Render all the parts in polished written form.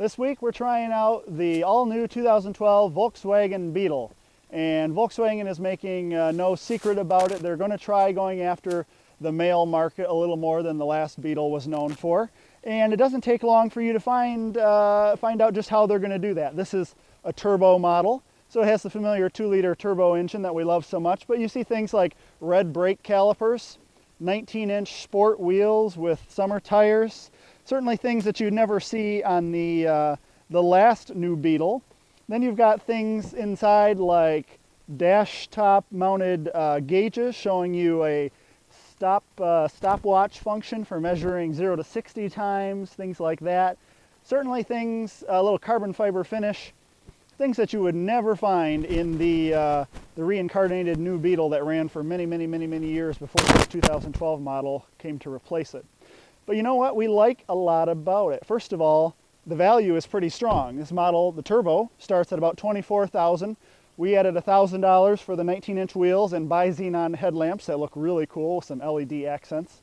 This week we're trying out the all-new 2012 Volkswagen Beetle. And Volkswagen is making no secret about it. They're going to try going after the male market a little more than the last Beetle was known for. And it doesn't take long for you to find out just how they're going to do that. This is a turbo model, so it has the familiar 2-liter turbo engine that we love so much. But you see things like red brake calipers, 19-inch sport wheels with summer tires, certainly things that you'd never see on the last new Beetle. Then you've got things inside like dash top mounted gauges showing you a stopwatch function for measuring 0 to 60 times, things like that. Certainly things, a little carbon fiber finish, things that you would never find in the reincarnated new Beetle that ran for many years before this 2012 model came to replace it. But you know what? We like a lot about it. First of all, the value is pretty strong. This model, the Turbo, starts at about $24,000. We added $1,000 for the 19-inch wheels and bi-xenon headlamps that look really cool with some LED accents.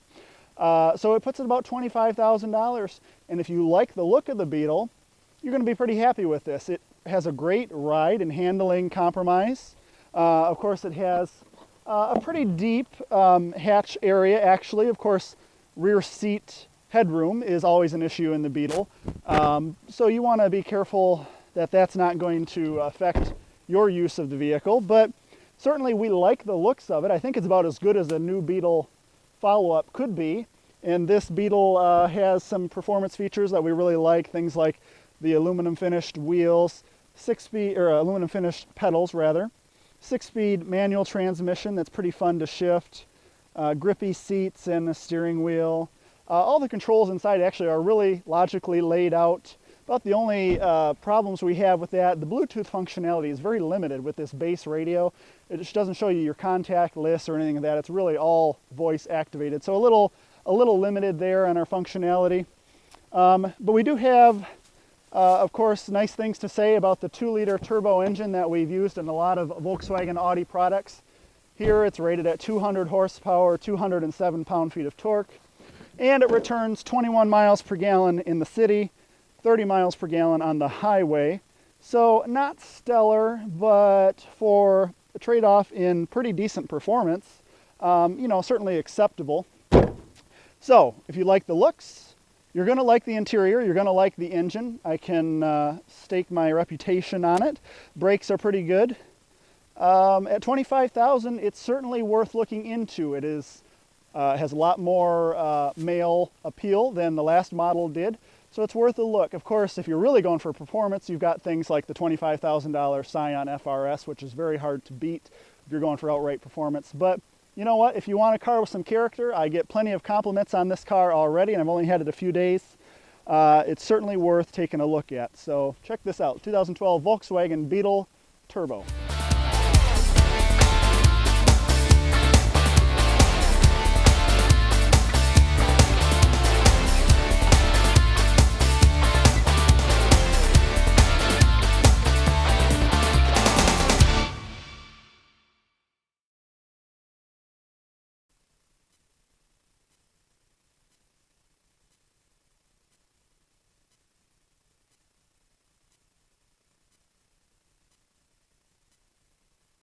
So it puts it about $25,000. And if you like the look of the Beetle, you're going to be pretty happy with this. It has a great ride and handling compromise. Of course, it has a pretty deep hatch area, actually. Of course, rear seat headroom is always an issue in the Beetle. So you want to be careful that that's not going to affect your use of the vehicle. But certainly we like the looks of it. I think it's about as good as a new Beetle follow-up could be. And this Beetle has some performance features that we really like. Things like the aluminum finished wheels, aluminum finished pedals rather, 6-speed manual transmission that's pretty fun to shift, grippy seats and a steering wheel. All the controls inside actually are really logically laid out. About the only problems we have with that, the Bluetooth functionality is very limited with this base radio. It just doesn't show you your contact list or anything like that. It's really all voice activated. So a little limited there on our functionality. But we do have, of course, nice things to say about the 2-liter turbo engine that we've used in a lot of Volkswagen Audi products. Here it's rated at 200 horsepower, 207 pound-feet of torque. And it returns 21 miles per gallon in the city, 30 miles per gallon on the highway. So not stellar, but for a trade-off in pretty decent performance, you know, certainly acceptable. So if you like the looks, you're going to like the interior, you're going to like the engine. I can stake my reputation on it. Brakes are pretty good. At $25,000, it's certainly worth looking into. It is has a lot more male appeal than the last model did, so it's worth a look. Of course, if you're really going for performance, you've got things like the $25,000 Scion FRS, which is very hard to beat if you're going for outright performance. But you know what? If you want a car with some character, I get plenty of compliments on this car already, and I've only had it a few days. It's certainly worth taking a look at. So check this out, 2012 Volkswagen Beetle Turbo.